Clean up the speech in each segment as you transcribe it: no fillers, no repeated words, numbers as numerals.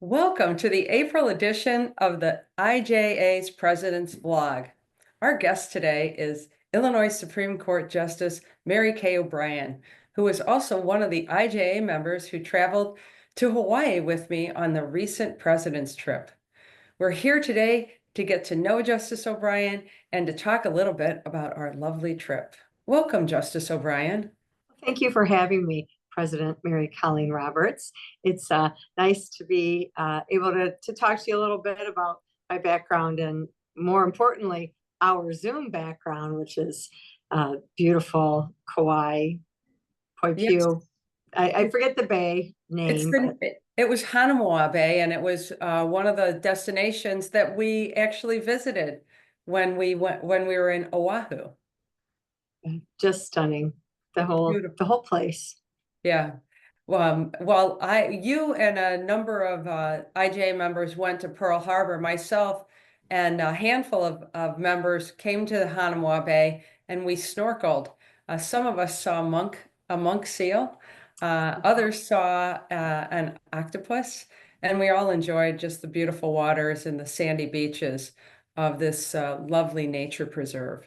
Welcome to the April edition of the IJA's President's Vlog. Our guest today is Illinois Supreme Court Justice Mary Kay O'Brien, who is also one of the IJA members who traveled to Hawaii with me on the recent President's trip. We're here today to get to know Justice O'Brien and to talk a little bit about our lovely trip. Welcome, Justice O'Brien. Thank you for having me, President Mary Colleen Roberts. It's nice to be able to talk to you a little bit about my background and, more importantly, our Zoom background, which is beautiful Kauai, Yes. Poipu. I forget the bay name, but It was Hanamoa Bay, and it was one of the destinations that we actually visited when we were in Oahu. just stunning. The Beautiful. whole place. Yeah. Well, you and a number of IJA members went to Pearl Harbor. Myself and a handful of members came to the Hanamoa Bay, and we snorkeled. Some of us saw a monk seal. Others saw an octopus, and we all enjoyed just the beautiful waters and the sandy beaches of this lovely nature preserve.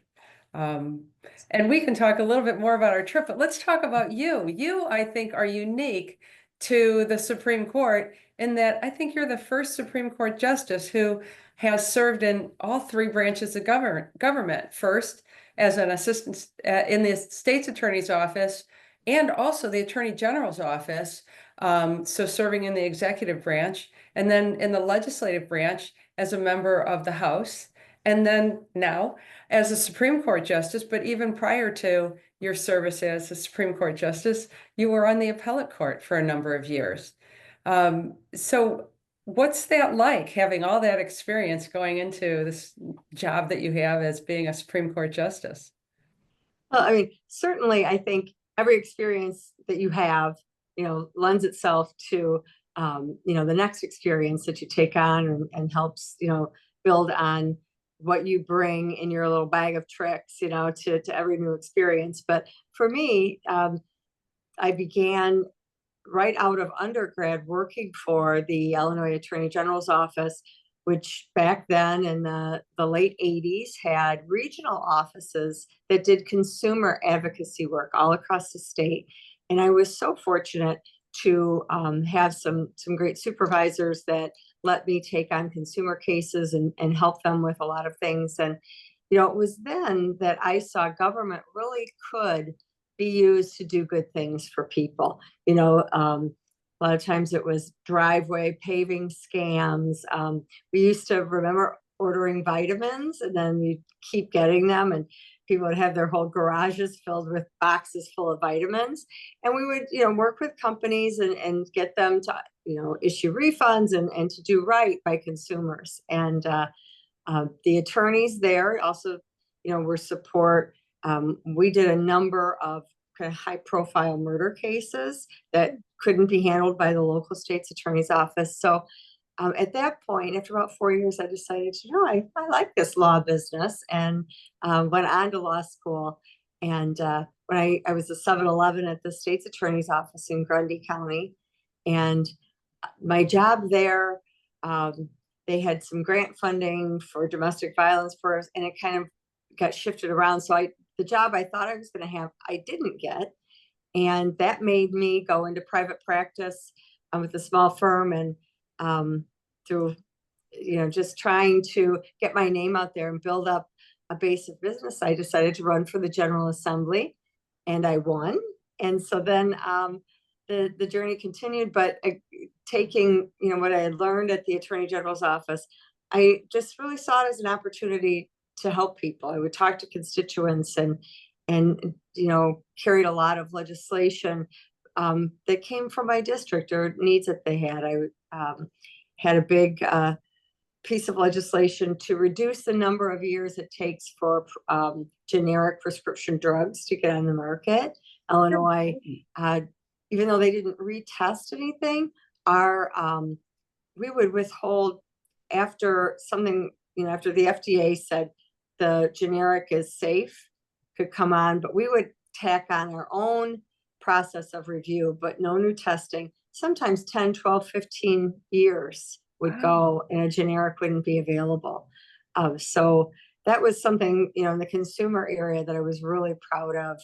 Um, and we can talk a little bit more about our trip, but let's talk about you. You, I think, are unique to the Supreme Court in that I think you're the first Supreme Court justice who has served in all three branches of government. First, as an assistant in the state's attorney's office and also the attorney general's office. So serving in the executive branch, and then in the legislative branch as a member of the House, and then now as a Supreme Court justice. But even prior to your service as a Supreme Court justice, you were on the Appellate Court for a number of years. So what's that like, having all that experience going into this job that you have as being a Supreme Court justice? Well, I mean, certainly, I think every experience that you have, lends itself to, the next experience that you take on and helps, build on what you bring in your little bag of tricks, to every new experience. But for me, I began right out of undergrad working for the Illinois Attorney General's office, which back then in the late 80s had regional offices that did consumer advocacy work all across the state. And I was so fortunate to have some great supervisors that let me take on consumer cases and help them with a lot of things. And, it was then that I saw government really could be used to do good things for people. A lot of times it was driveway paving scams. We used to remember ordering vitamins and then you keep getting them, and people would have their whole garages filled with boxes full of vitamins. And we would, work with companies and get them to, issue refunds and to do right by consumers. And the attorneys there also, were support. We did a number of kind of high profile murder cases that couldn't be handled by the local state's attorney's office. So at that point, after about 4 years, I decided, I like this law business, and went on to law school. And when I was a 7-Eleven at the state's attorney's office in Grundy County, and my job there, they had some grant funding for domestic violence first, and it kind of got shifted around. So the job I thought I was going to have, I didn't get. And that made me go into private practice with a small firm. And through, just trying to get my name out there and build up a base of business, I decided to run for the General Assembly, and I won. And so then the journey continued, but taking, what I had learned at the Attorney General's office, I just really saw it as an opportunity to help people. I would talk to constituents and carried a lot of legislation that came from my district or needs that they had. I had a big piece of legislation to reduce the number of years it takes for generic prescription drugs to get on the market. Illinois, even though they didn't retest anything, we would withhold after something, after the FDA said the generic is safe, could come on, but we would tack on our own process of review, but no new testing. Sometimes 10, 12, 15 years would go and a generic wouldn't be available. So that was something, in the consumer area that I was really proud of.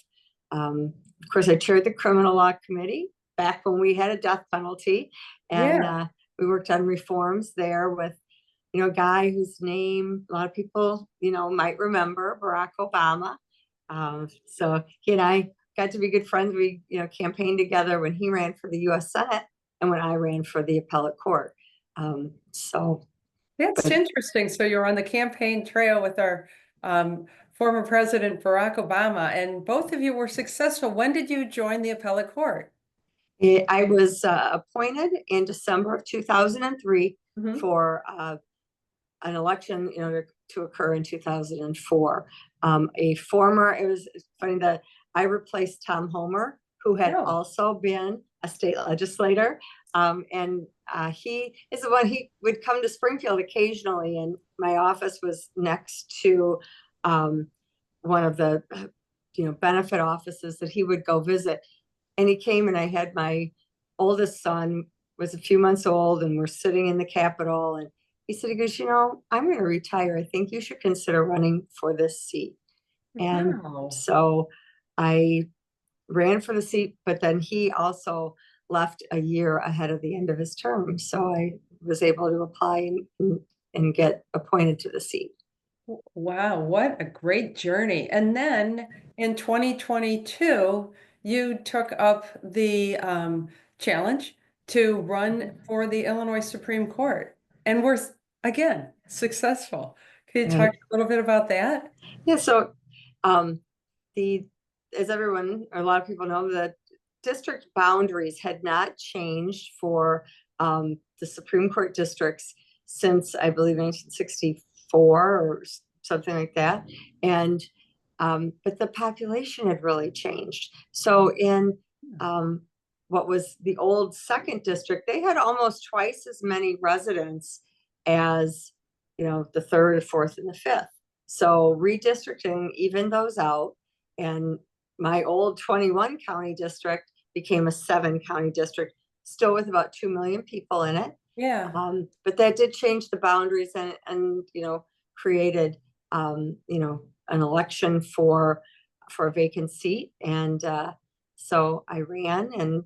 Of course, I chaired the criminal law committee back when we had a death penalty, and we worked on reforms there with, a guy whose name a lot of people, might remember, Barack Obama. So he and I got to be good friends. We, campaigned together when he ran for the U.S. Senate and when I ran for the appellate court. So that's interesting. So you're on the campaign trail with our former President Barack Obama, and both of you were successful. When did you join the appellate court? I was appointed in December of 2003 for an election, to occur in 2004. It was funny that I replaced Tom Homer, who had also been a state legislator. And he is the one, he would come to Springfield occasionally, and my office was next to one of the, benefit offices that he would go visit. And he came, and I had my oldest son was a few months old, and we're sitting in the Capitol, and he said, he goes, I'm going to retire. I think you should consider running for this seat. And so I ran for the seat, but then he also left a year ahead of the end of his term. So I was able to apply and get appointed to the seat. Wow, what a great journey. And then in 2022, you took up the challenge to run for the Illinois Supreme Court, and were again successful. Can you talk a little bit about that? Yeah, so as everyone, or a lot of people know, the district boundaries had not changed for the Supreme Court districts since, I believe, 1964 or something like that. And but the population had really changed. So in what was the old second district, they had almost twice as many residents as, the third, the fourth, and the fifth. So redistricting evened those out, and my old 21 county district became a 7-county district, still with about 2 million people in it. Yeah. But that did change the boundaries and created an election for a vacant seat. And so I ran and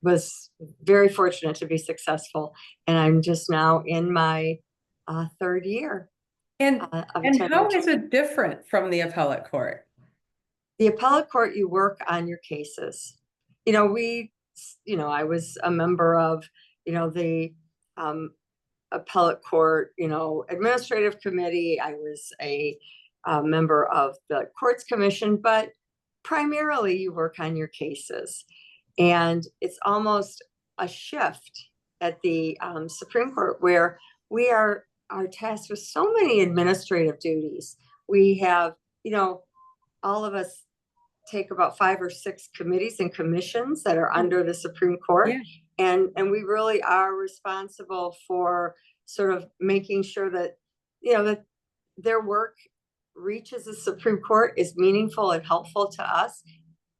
was very fortunate to be successful. And I'm just now in my third year. And how is it different from the appellate court? The appellate court, you work on your cases. I was a member of, the appellate court, administrative committee. I was a member of the courts commission, but primarily you work on your cases. And it's almost a shift at the Supreme Court, where we are tasked with so many administrative duties. We have, all of us take about 5 or 6 committees and commissions that are under the Supreme Court. Yeah. And we really are responsible for sort of making sure that, that their work reaches the Supreme Court, is meaningful and helpful to us,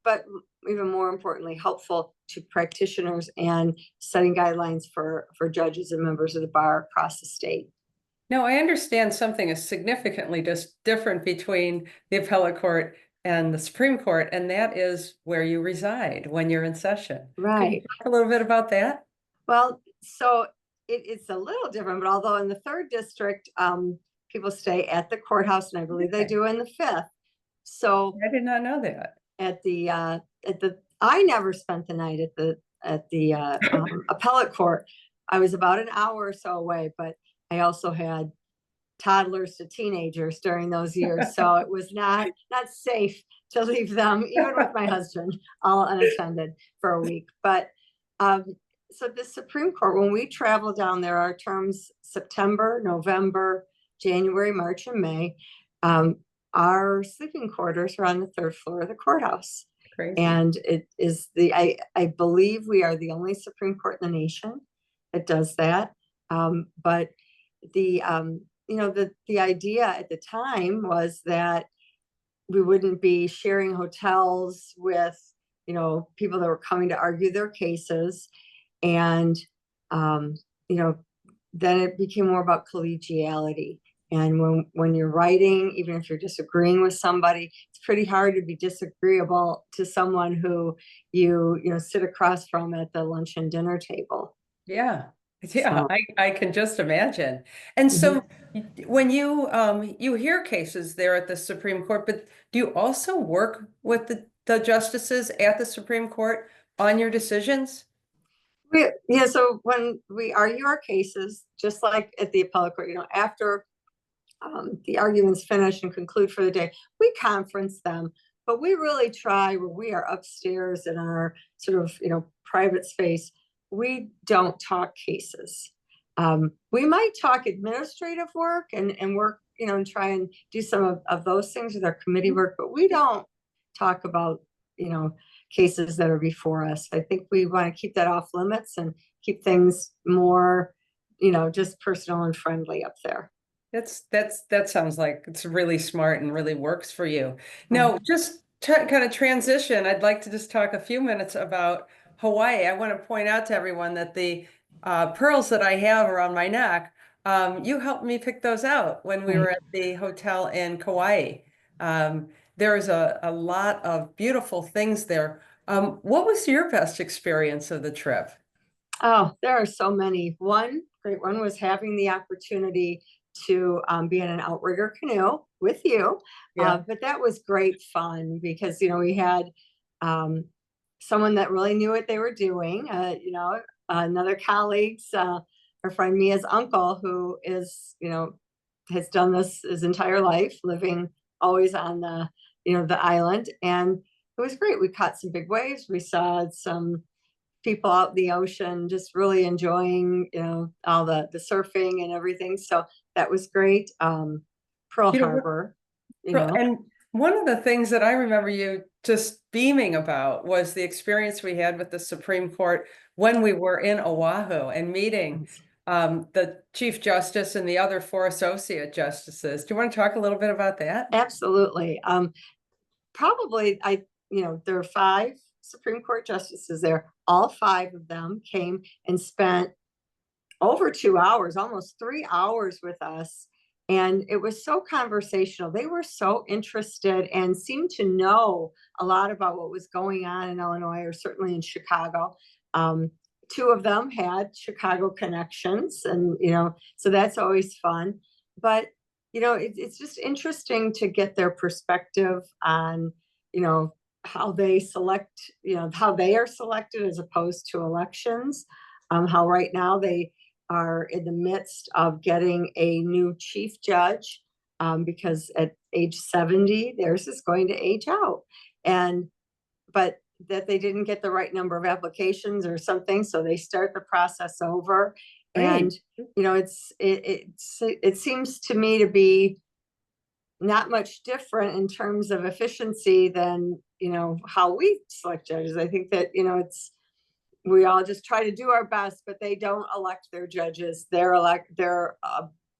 but even more importantly, helpful to practitioners and setting guidelines for judges and members of the bar across the state. Now, I understand something is significantly just different between the appellate court and the Supreme Court, and that is where you reside when you're in session. Right. Can you talk a little bit about that? Well, so it's a little different, but although in the third district, people stay at the courthouse, and I believe they do in the fifth. So I did not know that. I never spent the night at the appellate court. I was about an hour or so away, but I also had toddlers to teenagers during those years, so it was not safe to leave them, even with my husband, all unattended for a week. But so the Supreme Court, when we travel down there, our terms September, November, January, March, and May. Our sleeping quarters are on the 3rd floor of the courthouse. Crazy. And it is I believe we are the only Supreme Court in the nation that does that. But the idea at the time was that, we wouldn't be sharing hotels with, people that were coming to argue their cases. And, um, you know, then it became more about collegiality. And when you're writing, even if you're disagreeing with somebody, it's pretty hard to be disagreeable to someone who you sit across from at the lunch and dinner table. Yeah. Yeah, So, I can just imagine. And mhm. so when you hear cases there at the Supreme Court, but do you also work with the justices at the Supreme Court on your decisions? So when we argue our cases, just like at the appellate court, after the arguments finish and conclude for the day, we conference them, but we really try when we are upstairs in our sort of, private space, we don't talk cases. We might talk administrative work and work, and try and do some of those things with our committee work, but we don't talk about, cases that are before us. I think we want to keep that off limits and keep things more, just personal and friendly up there. That sounds like it's really smart and really works for you. Right. Now, just to kind of transition, I'd like to just talk a few minutes about Hawaii. I want to point out to everyone that the pearls that I have around my neck, you helped me pick those out when we were Right. at the hotel in Kauai. Um, there's a lot of beautiful things there. What was your best experience of the trip? Oh, there are so many. One great one was having the opportunity to be in an outrigger canoe with you. Yeah, But that was great fun because, we had um, someone that really knew what they were doing, another colleague's, our friend Mia's uncle, who has done this his entire life, living always on the island. And it was great. We caught some big waves. We saw some people out in the ocean just really enjoying all the surfing and everything, so that was great. Pearl you know, Harbor, And one of the things that I remember you just beaming about was the experience we had with the Supreme Court when we were in Oahu and meeting the Chief Justice and the other four associate justices. Do you want to talk a little bit about that? absolutely. Probably there are 5 Supreme Court justices there. All 5 of them came and spent over 2 hours, almost 3 hours with us. And it was so conversational. They were so interested and seemed to know a lot about what was going on in Illinois, or certainly in Chicago. 2 of them had Chicago connections, and so that's always fun. But it's just interesting to get their perspective on how they select, how they are selected as opposed to elections. How right now they are in the midst of getting a new chief judge, because at age 70, theirs is going to age out. And but that they didn't get the right number of applications or something, so they start the process over. Great. And it seems to me to be not much different in terms of efficiency than how we select judges. I think that we all just try to do our best, but they don't elect their judges. They're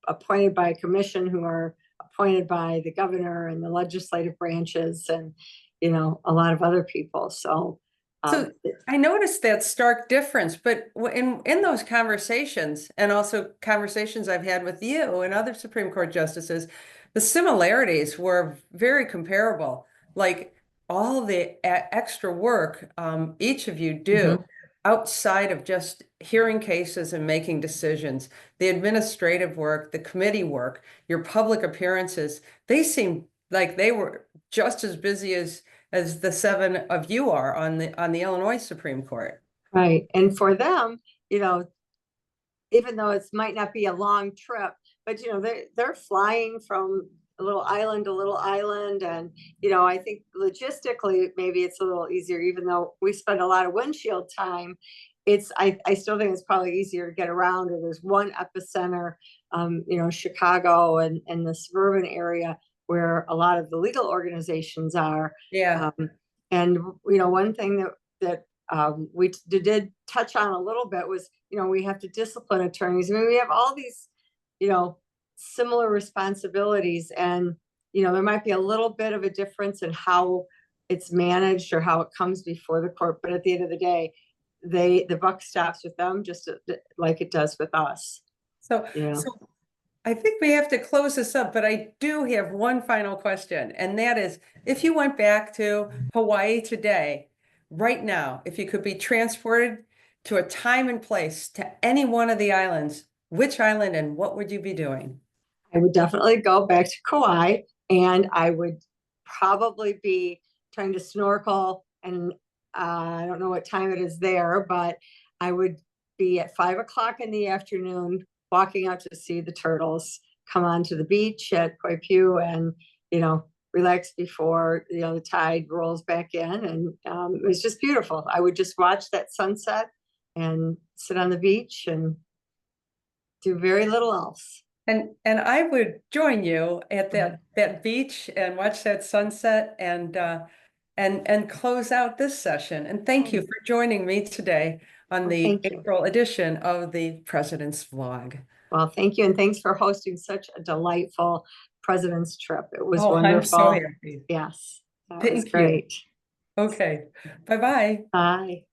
appointed by a commission, who are appointed by the governor and the legislative branches, and a lot of other people. So So I noticed that stark difference, but in those conversations, and also conversations I've had with you and other Supreme Court justices, the similarities were very comparable. Like all the extra work each of you do mhm. outside of just hearing cases and making decisions, the administrative work, the committee work, your public appearances, they seem like they were just as busy as the 7 of you are on the Illinois Supreme Court. Right. And for them, even though it might not be a long trip, but they're flying from a little island to little island. And I think logistically maybe it's a little easier, even though we spend a lot of windshield time. I still think it's probably easier to get around. Or there's one epicenter, Chicago and the suburban area, where a lot of the legal organizations are. Yeah. um, and one thing that we did touch on a little bit was, we have to discipline attorneys. I mean, we have all these, similar responsibilities, and there might be a little bit of a difference in how it's managed or how it comes before the court, but at the end of the day, the buck stops with them just like it does with us. So, Yeah. so I think we have to close this up, but I do have one final question, and that is, if you went back to Hawaii today, right now, if you could be transported to a time and place to any one of the islands, which island and what would you be doing? I would definitely go back to Kauai, and I would probably be trying to snorkel. And I don't know what time it is there, but I would be at 5 o'clock in the afternoon walking out to see the turtles come onto the beach at Koipu and, relax before, the tide rolls back in. And it was just beautiful. I would just watch that sunset and sit on the beach and do very little else. And I would join you at that beach and watch that sunset and close out this session. And thank you for joining me today on the Thank you. April edition of the President's Vlog. Well, thank you. And thanks for hosting such a delightful President's trip. It was Oh, I'm so wonderful. happy. Yes, that was Thank you. great. Okay. Bye-bye. Bye.